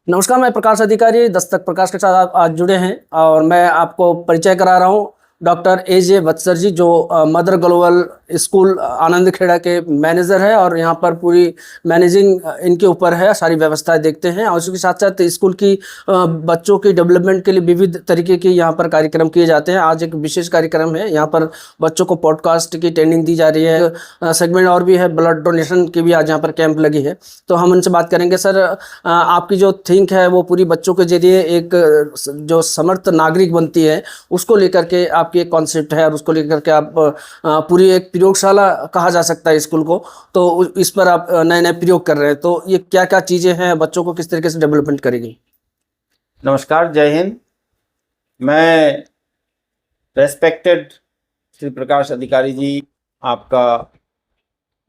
नमस्कार, मैं प्रकाश अधिकारी दस्तक प्रकाश के साथ आप आज जुड़े हैं और मैं आपको परिचय करा रहा हूँ डॉक्टर ए.जे. वत्सर जी, जो मदर ग्लोबल स्कूल आनंद खेड़ा के मैनेजर है और यहाँ पर पूरी मैनेजिंग इनके ऊपर है, सारी व्यवस्थाएं देखते हैं और उसके साथ साथ स्कूल की बच्चों की डेवलपमेंट के लिए विविध तरीके के यहाँ पर कार्यक्रम किए जाते हैं। आज एक विशेष कार्यक्रम है, यहाँ पर बच्चों को पॉडकास्ट की ट्रेनिंग दी जा रही है। सेगमेंट और भी है, ब्लड डोनेशन की भी आज यहाँ पर कैंप लगी है, तो हम उनसे बात करेंगे। सर, आपकी जो थिंक है वो पूरी बच्चों के जरिए एक जो समर्थ नागरिक बनती है उसको लेकर के आपकी एक कॉन्सेप्ट है और उसको लेकर के आप पूरी एक प्रयोगशाला कहा जा सकता है स्कूल को, तो इस पर आप नए नए प्रयोग कर रहे हैं, तो ये क्या क्या चीज़ें हैं, बच्चों को किस तरीके से डेवलपमेंट करेगी? नमस्कार, जय हिंद। मैं रेस्पेक्टेड श्री प्रकाश अधिकारी जी आपका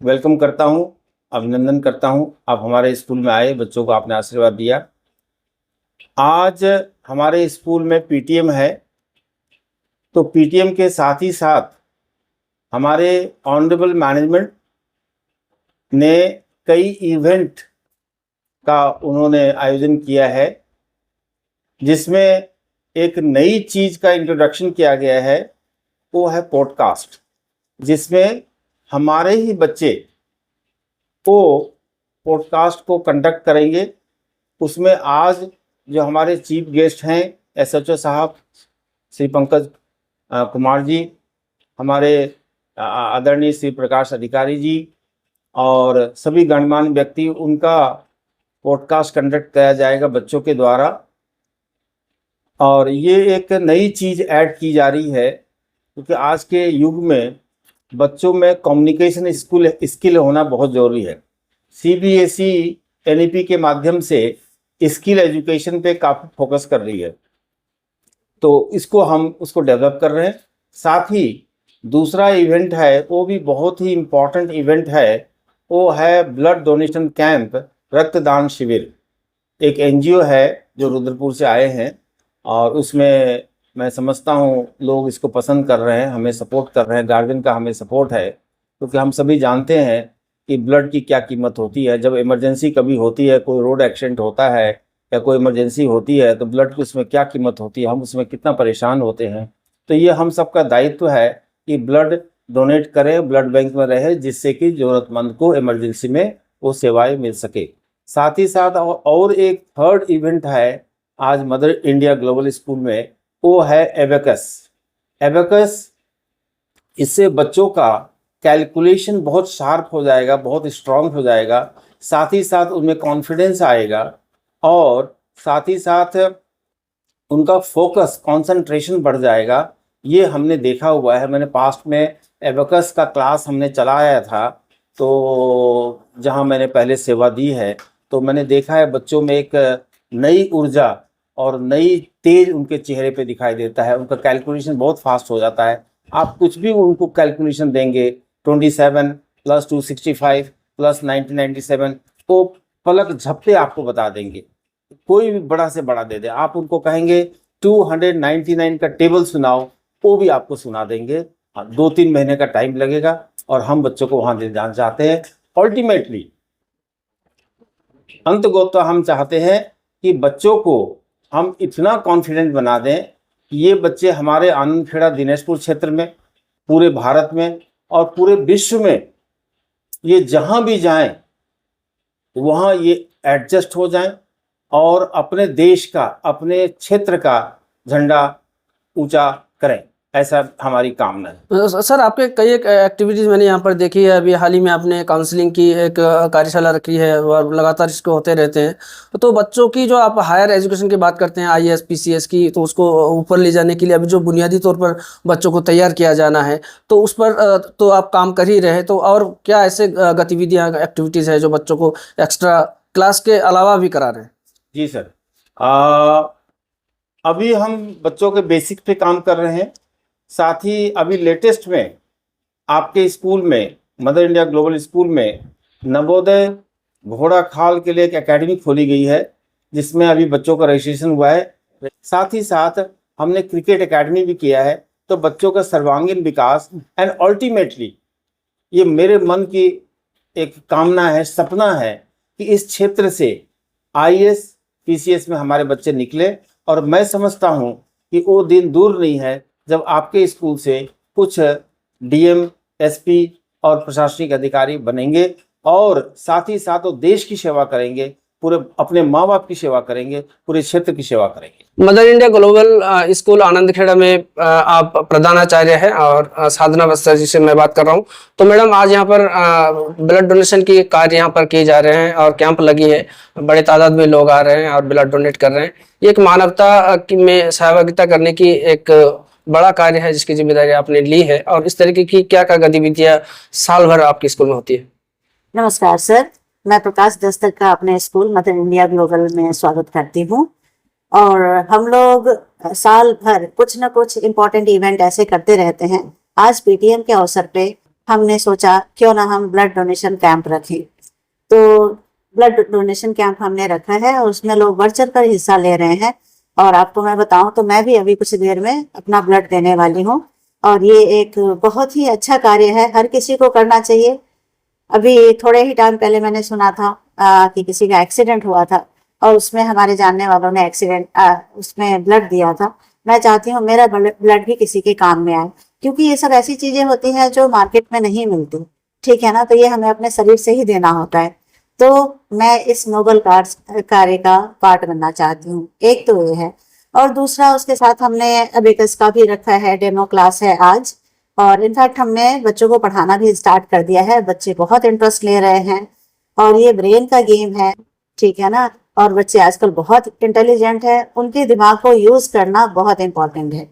वेलकम करता हूं, अभिनंदन करता हूं। आप हमारे स्कूल में आए, बच्चों को आपने आशीर्वाद दिया। आज हमारे स्कूल में पीटीएम है, तो पीटीएम के साथ ही साथ हमारे ऑनरेबल मैनेजमेंट ने कई इवेंट का उन्होंने आयोजन किया है, जिसमें एक नई चीज़ का इंट्रोडक्शन किया गया है, वो है पॉडकास्ट, जिसमें हमारे ही बच्चे वो पॉडकास्ट को कंडक्ट करेंगे। उसमें आज जो हमारे चीफ गेस्ट हैं एसएचओ साहब श्री पंकज कुमार जी, हमारे आदरणीय श्री प्रकाश अधिकारी जी और सभी गणमान्य व्यक्ति, उनका पॉडकास्ट कंडक्ट किया जाएगा बच्चों के द्वारा। और ये एक नई चीज़ ऐड की जा रही है, क्योंकि आज के युग में बच्चों में कम्युनिकेशन स्किल होना बहुत ज़रूरी है। सीबीएसई एनईपी के माध्यम से स्किल एजुकेशन पे काफ़ी फोकस कर रही है, तो हम उसको डेवलप कर रहे हैं। साथ ही दूसरा इवेंट है, वो भी बहुत ही इम्पॉर्टेंट इवेंट है, वो है ब्लड डोनेशन कैंप, रक्तदान शिविर। एक एनजीओ है जो रुद्रपुर से आए हैं और उसमें मैं समझता हूँ लोग इसको पसंद कर रहे हैं, हमें सपोर्ट कर रहे हैं, गार्जियन का हमें सपोर्ट है, क्योंकि हम सभी जानते हैं कि ब्लड की क्या कीमत होती है। जब इमरजेंसी कभी होती है, कोई रोड एक्सीडेंट होता है या कोई इमरजेंसी होती है, तो ब्लड की उसमें क्या कीमत होती है, हम उसमें कितना परेशान होते हैं। तो ये हम सबका दायित्व है कि ब्लड डोनेट करें, ब्लड बैंक में रहे, जिससे कि ज़रूरतमंद को इमरजेंसी में वो सेवाएँ मिल सके। साथ ही साथ और एक थर्ड इवेंट है आज मदर इंडिया ग्लोबल स्कूल में, वो है एबेकस। एबेकस, इससे बच्चों का कैलकुलेशन बहुत शार्प हो जाएगा, बहुत स्ट्रांग हो जाएगा, साथ ही साथ उनमें कॉन्फिडेंस आएगा और साथ ही साथ उनका फोकस, कंसंट्रेशन बढ़ जाएगा। ये हमने देखा हुआ है। मैंने पास्ट में एबेकस का क्लास हमने चलाया था, तो जहाँ मैंने पहले सेवा दी है, तो मैंने देखा है बच्चों में एक नई ऊर्जा और नई तेज उनके चेहरे पे दिखाई देता है। उनका कैलकुलेशन बहुत फास्ट हो जाता है। आप कुछ भी उनको कैलकुलेशन देंगे, 27 + 265 + 1997, तो पलक झपटे आपको बता देंगे। कोई भी बड़ा से बड़ा दे दे, आप उनको कहेंगे 299 का टेबल सुनाओ, वो भी आपको सुना देंगे। 2-3 महीने का टाइम लगेगा और हम बच्चों को वहाँ ले जाना चाहते हैं। अल्टीमेटली अंततः हम चाहते हैं कि बच्चों को हम इतना कॉन्फिडेंट बना दें कि ये बच्चे हमारे आनंद खेड़ा दिनेशपुर क्षेत्र में, पूरे भारत में और पूरे विश्व में, ये जहाँ भी जाएं वहाँ ये एडजस्ट हो जाएं और अपने देश का, अपने क्षेत्र का झंडा ऊंचा करें, ऐसा हमारी कामना है। सर, आपके कई एक एक्टिविटीज़ मैंने यहाँ पर देखी है। अभी हाल ही में आपने काउंसलिंग की एक कार्यशाला रखी है और लगातार इसको होते रहते हैं, तो बच्चों की जो आप हायर एजुकेशन की बात करते हैं, आईएएस पीसीएस की, तो उसको ऊपर ले जाने के लिए अभी जो बुनियादी तौर पर बच्चों को तैयार किया जाना है, तो उस पर तो आप काम कर ही रहे, तो और क्या ऐसे गतिविधियाँ, एक्टिविटीज़ है जो बच्चों को एक्स्ट्रा क्लास के अलावा भी करा रहे हैं? जी सर, अभी हम बच्चों के बेसिक पे काम कर रहे हैं। साथ ही अभी लेटेस्ट में आपके स्कूल में, मदर इंडिया ग्लोबल स्कूल में, नवोदय घोड़ा खाल के लिए एक एकेडमी खोली गई है, जिसमें अभी बच्चों का रजिस्ट्रेशन हुआ है। साथ ही साथ हमने क्रिकेट एकेडमी भी किया है, तो बच्चों का सर्वांगीण विकास एंड अल्टीमेटली ये मेरे मन की एक कामना है, सपना है कि इस क्षेत्र से आईएएस पीसीएस में हमारे बच्चे निकले, और मैं समझता हूँ कि वो दिन दूर नहीं है जब आपके स्कूल से कुछ डीएम, एसपी और प्रशासनिक अधिकारी बनेंगे, और साथ ही साथ वो देश की सेवा करेंगे, पूरे अपने माँ बाप की सेवा करेंगे, पूरे क्षेत्र की सेवा करेंगे। मदर इंडिया ग्लोबल स्कूल आनंद खेड़ा में आप प्रधानाचार्य हैं, और साधना बस्तर जी से मैं बात कर रहा हूं। तो मैडम, आज यहाँ पर ब्लड डोनेशन की कार्य यहाँ पर किए जा रहे हैं और कैंप लगी है, बड़े तादाद में लोग आ रहे हैं और ब्लड डोनेट कर रहे हैं। ये एक मानवता में सहभागिता करने की एक बड़ा कार्य है जिसकी जिम्मेदारी आपने ली है। और इस तरीके की क्या क्या गतिविधियां साल भर आपके स्कूल में होती है? नमस्कार सर, मैं प्रकाश दस्तक का अपने स्कूल मदर इंडिया ग्लोबल में स्वागत करती हूँ। और हम लोग साल भर कुछ न कुछ इम्पोर्टेंट इवेंट ऐसे करते रहते हैं। आज पीटीएम के अवसर पे हमने सोचा क्यों ना हम ब्लड डोनेशन कैंप रखें। तो ब्लड डोनेशन कैंप हमने रखा है और उसमें लोग बढ़ चढ़ कर हिस्सा ले रहे हैं। और आपको मैं बताऊं तो मैं भी अभी कुछ देर में अपना ब्लड देने वाली हूँ, और ये एक बहुत ही अच्छा कार्य है, हर किसी को करना चाहिए। अभी थोड़े ही टाइम पहले मैंने सुना था कि किसी का एक्सीडेंट हुआ था और उसमें हमारे जानने वालों ने उसमें ब्लड दिया था। मैं चाहती हूँ मेरा ब्लड भी किसी के काम में आए, क्योंकि ये सब ऐसी चीजें होती हैं जो मार्केट में नहीं मिलती, ठीक है ना। तो ये हमें अपने शरीर से ही देना होता है। तो मैं इस नोबल कार्य का पार्ट बनना चाहती हूँ। एक तो ये है, और दूसरा उसके साथ हमने अबेकस का भी रखा है, डेमो क्लास है आज। और इनफैक्ट हमने बच्चों को पढ़ाना भी स्टार्ट कर दिया है, बच्चे बहुत इंटरेस्ट ले रहे हैं। और ये ब्रेन का गेम है, ठीक है ना। और बच्चे आजकल बहुत इंटेलिजेंट है, उनके दिमाग को यूज करना बहुत इंपॉर्टेंट है।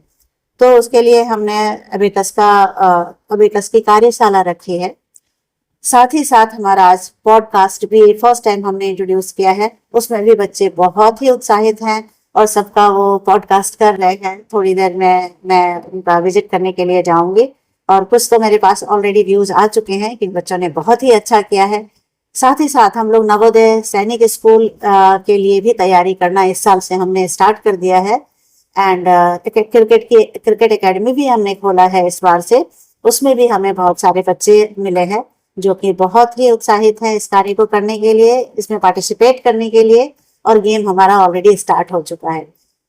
तो उसके लिए हमने अबेकस की कार्यशाला रखी है। साथ ही साथ हमारा आज पॉडकास्ट भी फर्स्ट टाइम हमने इंट्रोड्यूस किया है, उसमें भी बच्चे बहुत ही उत्साहित हैं और सबका वो पॉडकास्ट कर रहे हैं। थोड़ी देर में मैं उनका विजिट करने के लिए जाऊंगी, और कुछ तो मेरे पास ऑलरेडी व्यूज आ चुके हैं कि बच्चों ने बहुत ही अच्छा किया है। साथ ही साथ हम लोग नवोदय सैनिक स्कूल के लिए भी तैयारी करना इस साल से हमने स्टार्ट कर दिया है। एंड क्रिकेट एकेडमी भी हमने खोला है इस बार से, उसमें भी हमें बहुत सारे बच्चे मिले हैं जो कि बहुत ही उत्साहित हैं इस कार्य को करने के लिए, इसमें पार्टिसिपेट करने के लिए। और गेम हमारा ऑलरेडी स्टार्ट हो चुका है।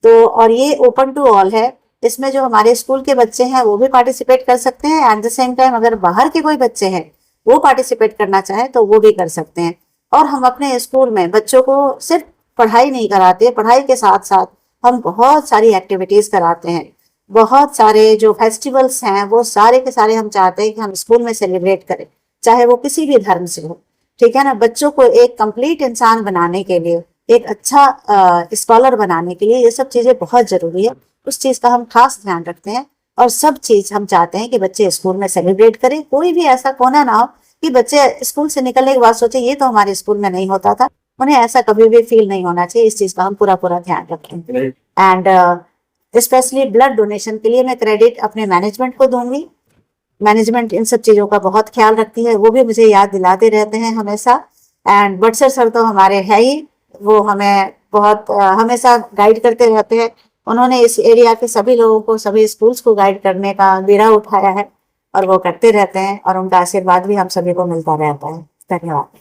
तो और ये ओपन टू ऑल है, इसमें जो हमारे स्कूल के बच्चे हैं वो भी पार्टिसिपेट कर सकते हैं। एट द सेम टाइम अगर बाहर के कोई बच्चे हैं वो पार्टिसिपेट करना चाहे तो वो भी कर सकते हैं। और हम अपने स्कूल में बच्चों को सिर्फ पढ़ाई नहीं कराते, पढ़ाई के साथ साथ हम बहुत सारी एक्टिविटीज कराते हैं। बहुत सारे जो फेस्टिवल्स हैं वो सारे के सारे हम चाहते हैं कि हम स्कूल में सेलिब्रेट करें, चाहे वो किसी भी धर्म से हो, ठीक है ना। बच्चों को एक कंप्लीट इंसान बनाने के लिए, एक अच्छा स्कॉलर बनाने के लिए ये सब चीजें बहुत जरूरी है। उस चीज का हम खास ध्यान रखते हैं, और सब चीज हम चाहते हैं कि बच्चे स्कूल में सेलिब्रेट करें। कोई भी ऐसा कोना ना हो कि बच्चे स्कूल से निकलने के बाद सोचे ये तो हमारे स्कूल में नहीं होता था। उन्हें ऐसा कभी भी फील नहीं होना चाहिए। इस चीज का हम पूरा ध्यान रखते हैं। एंड स्पेशली ब्लड डोनेशन के लिए मैं क्रेडिट अपने मैनेजमेंट को दूंगी। मैनेजमेंट इन सब चीजों का बहुत ख्याल रखती है, वो भी मुझे याद दिलाते रहते हैं हमेशा। एंड बटसर सर तो हमारे है ही, वो हमें बहुत हमेशा गाइड करते रहते हैं। उन्होंने इस एरिया के सभी लोगों को, सभी स्कूल्स को गाइड करने का बीड़ा उठाया है, और वो करते रहते हैं, और उनका आशीर्वाद भी हम सभी को मिलता रहता है। धन्यवाद।